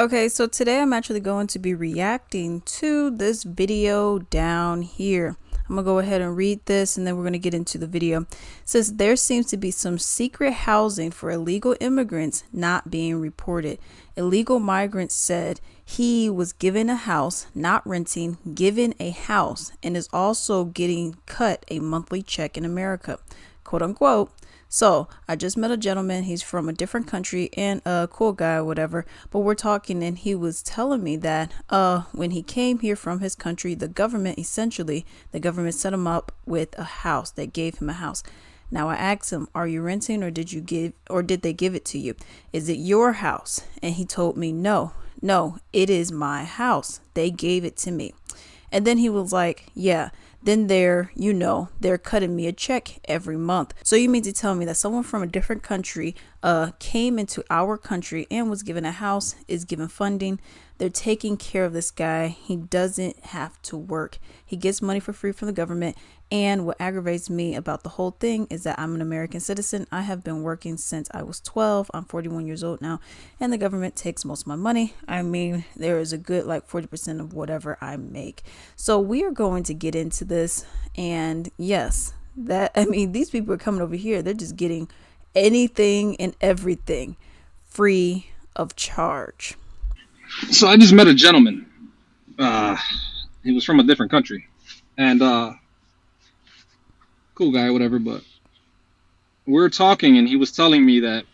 Okay, so today I'm actually going to be reacting to this video down here. I'm gonna go ahead and read this and then we're gonna get into the video. It says there seems to be some secret housing for illegal immigrants not being reported. Illegal migrants said he was given a house, not renting, given a house, and is also getting cut a monthly check in America, quote unquote. So I just met a gentleman. He's from a different country and a cool guy or whatever. But we're talking and he was telling me that when he came here from his country, the government set him up with a house. They gave him a house. Now I asked him, are you renting or did they give it to you? Is it your house? And he told me, no, it is my house. They gave it to me. And then he was like, yeah, then they're cutting me a check every month. So you mean to tell me that someone from a different country came into our country and was given a house, is given funding. They're taking care of this guy. He doesn't have to work. He gets money for free from the government. And what aggravates me about the whole thing is that I'm an American citizen. I have been working since I was 12. I'm 41 years old now, and the government takes most of my money. I mean, there is a good 40% of whatever I make. So we are going to get into this. And yes, these people are coming over here. They're just getting anything and everything free of charge. So I just met a gentleman. He was from a different country, and cool guy, whatever. But we were talking, and he was telling me that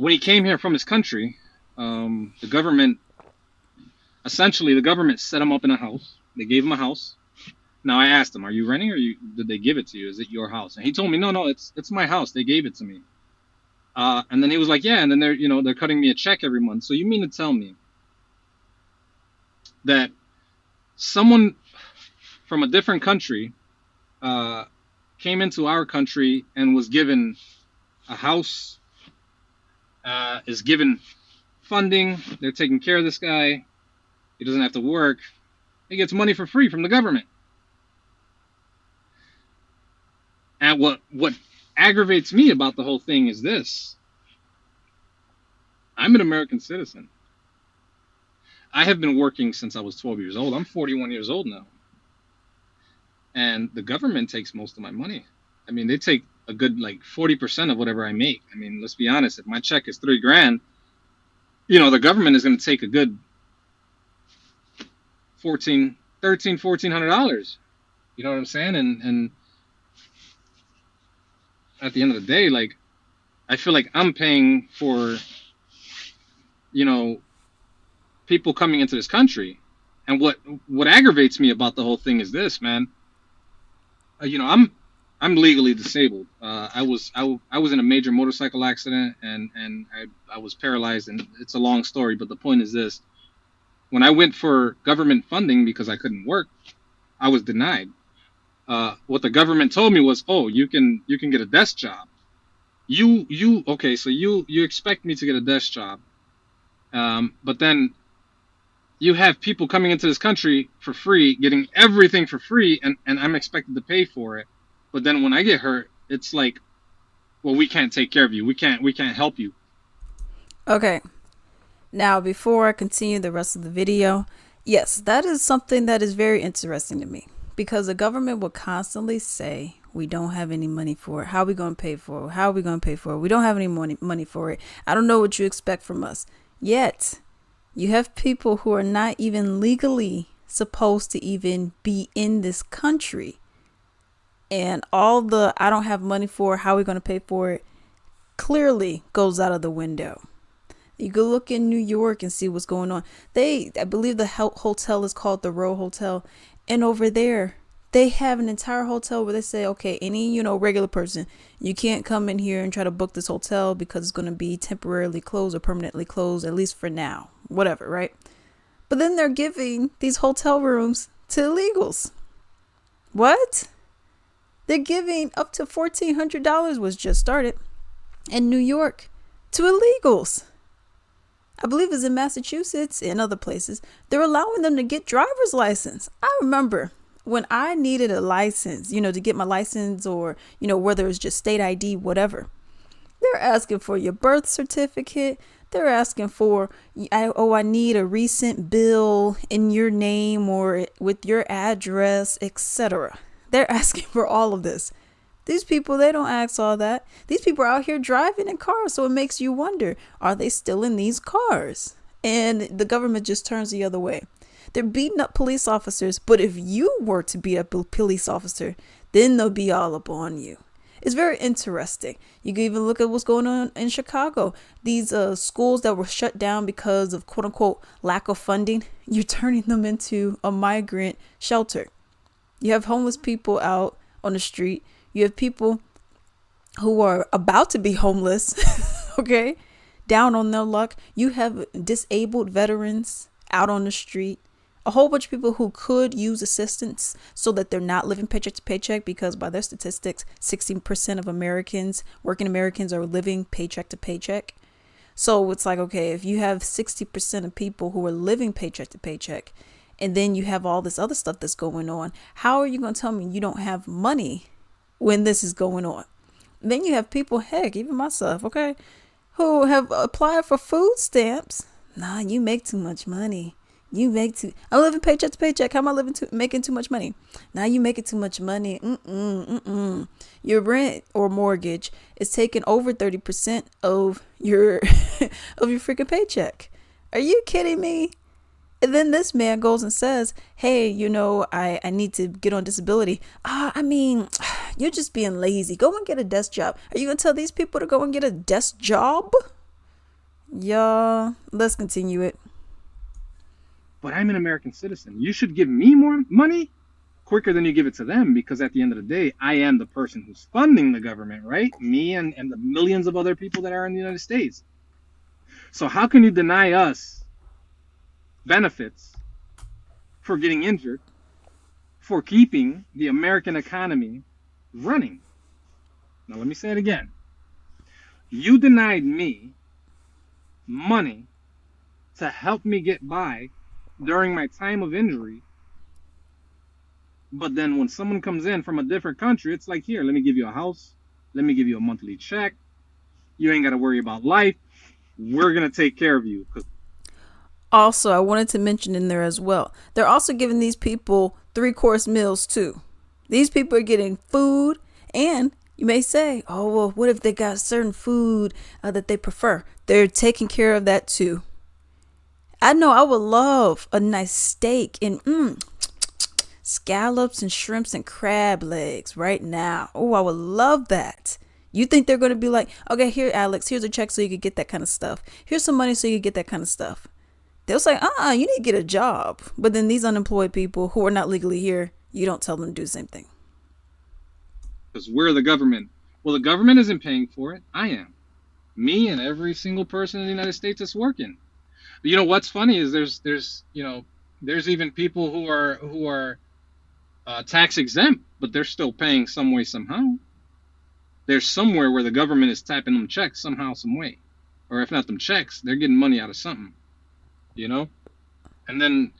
when he came here from his country, the government set him up in a house. They gave him a house. Now I asked him, "Are you renting, or did they give it to you? Is it your house?" And he told me, "No, it's my house. They gave it to me." And then he was like, "Yeah," and then they're cutting me a check every month. So you mean to tell me that someone from a different country came into our country and was given a house, is given funding, they're taking care of this guy, he doesn't have to work, he gets money for free from the government? And what aggravates me about the whole thing is this: I'm an American citizen. I have been working since I was 12 years old. I'm 41 years old now. And the government takes most of my money. I mean, they take a good 40% of whatever I make. I mean, let's be honest. If my check is $3,000, the government is going to take a good $1,400. You know what I'm saying? And at the end of the day, I feel like I'm paying for, people coming into this country. And what aggravates me about the whole thing is this, man. I'm legally disabled. I was in a major motorcycle accident, and I was paralyzed, and it's a long story, but the point is this: when I went for government funding because I couldn't work, I was denied. What the government told me was, "Oh, you can get a desk job. Okay, so you expect me to get a desk job, but then you have people coming into this country for free, getting everything for free, and I'm expected to pay for it. But then when I get hurt, it's like, well, we can't take care of you. We can't help you." Okay. Now, before I continue the rest of the video, yes, that is something that is very interesting to me, because the government will constantly say, we don't have any money for it. How are we going to pay for it? How are we going to pay for it? We don't have any money for it. I don't know what you expect from us. Yet, you have people who are not even legally supposed to even be in this country. And all the I don't have money for it, how are we going to pay for it, clearly goes out of the window. You go look in New York and see what's going on. I believe the hotel is called the Row Hotel. And over there, they have an entire hotel where they say, okay, any, regular person, you can't come in here and try to book this hotel because it's going to be temporarily closed or permanently closed, at least for now, whatever, right? But then they're giving these hotel rooms to illegals. What? They're giving up to $1,400 was just started in New York to illegals. I believe it's in Massachusetts and other places. They're allowing them to get driver's license. I remember when I needed a license, to get my license, or, whether it's just state ID, whatever. They're asking for your birth certificate. they're asking for, I need a recent bill in your name or with your address, etc. They're asking for all of this. These people, they don't ask all that. These people are out here driving in cars, so it makes you wonder, are they still in these cars? And the government just turns the other way. They're beating up police officers, but if you were to be a police officer, then they'll be all up on you. It's very interesting. You can even look at what's going on in Chicago. These schools that were shut down because of quote unquote lack of funding, you're turning them into a migrant shelter. You have homeless people out on the street. You have people who are about to be homeless, okay, down on their luck. You have disabled veterans out on the street. A whole bunch of people who could use assistance so that they're not living paycheck to paycheck, because by their statistics, 16% of Americans, working Americans, are living paycheck to paycheck. So it's like, okay, if you have 60% of people who are living paycheck to paycheck, and then you have all this other stuff that's going on, how are you going to tell me you don't have money when this is going on? Then you have people, heck, even myself, okay, who have applied for food stamps. Nah, you make too much money. I'm living paycheck to paycheck. How am I making too much money? Now you making too much money. Your rent or mortgage is taking over 30% of your of your freaking paycheck. Are you kidding me? And then this man goes and says, hey, I need to get on disability. You're just being lazy. Go and get a desk job. Are you going to tell these people to go and get a desk job? Yeah, let's continue it. But I'm an American citizen. You should give me more money quicker than you give it to them, because at the end of the day, I am the person who's funding the government, right? Me and the millions of other people that are in the United States. So how can you deny us benefits for getting injured, for keeping the American economy running? Now, let me say it again. You denied me money to help me get by during my time of injury. But then when someone comes in from a different country, it's like, here, let me give you a house. Let me give you a monthly check. You ain't got to worry about life. We're going to take care of you. Also, I wanted to mention in there as well, they're also giving these people 3-course meals too. These people are getting food, and you may say, oh, well, what if they got certain food that they prefer? They're taking care of that too. I know I would love a nice steak and scallops and shrimps and crab legs right now. Oh, I would love that. You think they're going to be like, okay, here, Alex, here's a check so you could get that kind of stuff. Here's some money so you could get that kind of stuff. They'll say, you need to get a job. But then these unemployed people who are not legally here, you don't tell them to do the same thing. Because we're the government. Well, the government isn't paying for it. I am. Me and every single person in the United States that's working. You know what's funny is there's even people who are tax exempt, but they're still paying some way somehow. There's somewhere where the government is tapping them checks somehow, some way, or if not them checks, they're getting money out of something. And then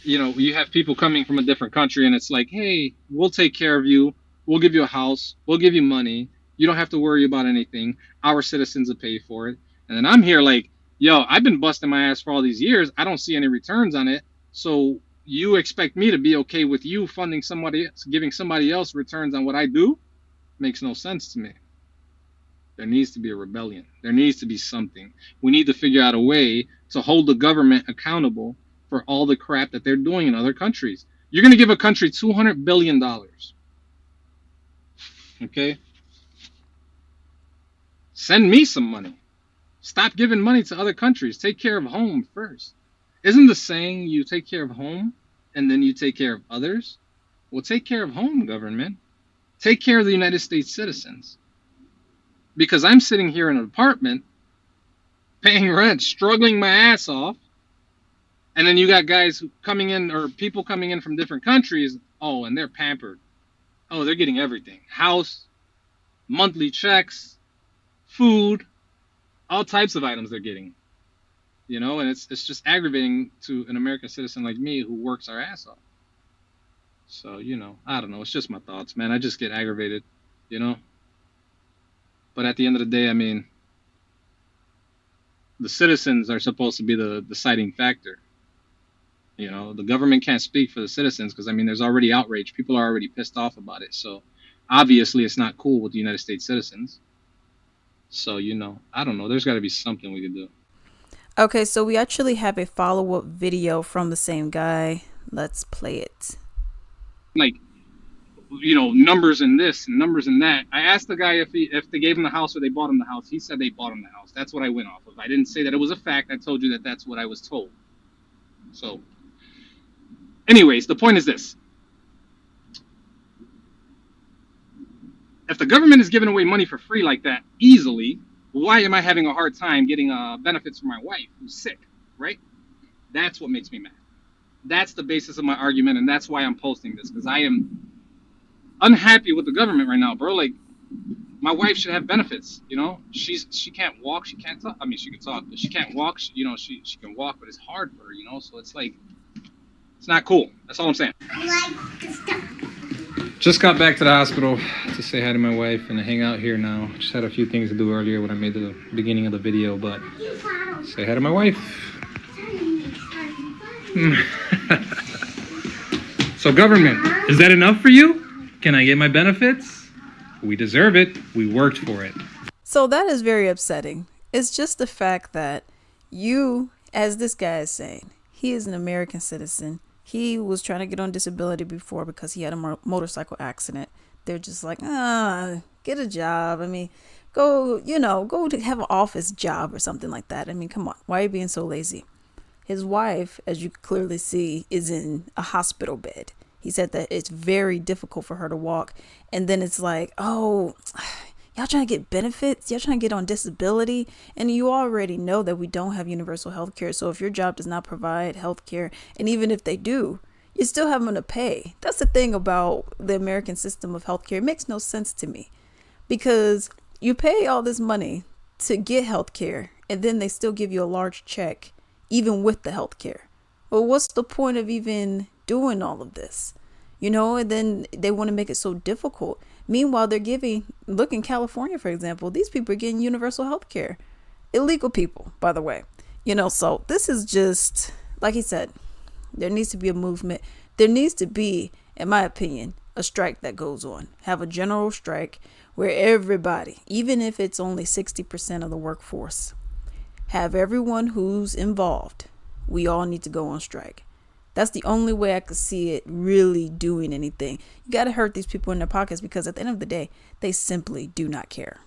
you have people coming from a different country, and it's like, hey, we'll take care of you. We'll give you a house. We'll give you money. You don't have to worry about anything. Our citizens will pay for it. And then I'm here like, yo, I've been busting my ass for all these years. I don't see any returns on it. So you expect me to be okay with you funding somebody else, giving somebody else returns on what I do? Makes no sense to me. There needs to be a rebellion. There needs to be something. We need to figure out a way to hold the government accountable for all the crap that they're doing in other countries. You're going to give a country $200 billion. Okay? Send me some money. Stop giving money to other countries. Take care of home first. Isn't the saying you take care of home and then you take care of others? Well, take care of home, government. Take care of the United States citizens. Because I'm sitting here in an apartment, paying rent, struggling my ass off, and then you got guys coming in, or people coming in from different countries, and they're pampered. Oh, they're getting everything. House, monthly checks, food, all types of items they're getting. And it's just aggravating to an American citizen like me who works our ass off. So, I don't know. It's just my thoughts, man. I just get aggravated, But at the end of the day, I mean, The citizens are supposed to be the deciding factor. You know, the government can't speak for the citizens because I mean, there's already outrage. People are already pissed off about it. So obviously, it's not cool with the United States citizens. So you know, I don't know. There's got to be something we can do. Okay, so we actually have a follow-up video from the same guy. Let's play it. Like, you know, numbers in this and numbers in that. I asked the guy if they gave him the house or they bought him the house. He said they bought him the house. That's what I went off of. I didn't say that it was a fact. I told you that that's what I was told. So, anyways, the point is this: if the government is giving away money for free like that easily, why am I having a hard time getting benefits for my wife who's sick? Right? That's what makes me mad. That's the basis of my argument, and that's why I'm posting this because I am unhappy with the government right now, bro. Like, my wife should have benefits. You know, she can't walk, she can't talk. I mean, she can talk, but she can't walk. She can walk, but it's hard for her. You know, so it's like it's not cool. That's all I'm saying. Just got back to the hospital to say hi to my wife and to hang out here now. Just had a few things to do earlier when I made the beginning of the video, but say hi to my wife. So government, is that enough for you? Can I get my benefits? We deserve it. We worked for it. So that is very upsetting. It's just the fact that you, as this guy is saying, he is an American citizen. He was trying to get on disability before because he had a motorcycle accident. They're just like, get a job. I mean, go to have an office job or something like that. I mean, come on. Why are you being so lazy? His wife, as you clearly see, is in a hospital bed. He said that it's very difficult for her to walk. And then it's like, oh, y'all trying to get benefits? Y'all trying to get on disability? And you already know that we don't have universal health care. So if your job does not provide health care, and even if they do, you still have them to pay. That's the thing about the American system of health care. It makes no sense to me because you pay all this money to get health care, and then they still give you a large check, even with the health care. Well, what's the point of even doing all of this? And then they want to make it so difficult. Meanwhile, look in California, for example, these people are getting universal health care. Illegal people, by the way. So this is just, like he said, there needs to be a movement. There needs to be, in my opinion, a strike that goes on. Have a general strike where everybody, even if it's only 60% of the workforce, have everyone who's involved. We all need to go on strike. That's the only way I could see it really doing anything. You got to hurt these people in their pockets because at the end of the day, they simply do not care.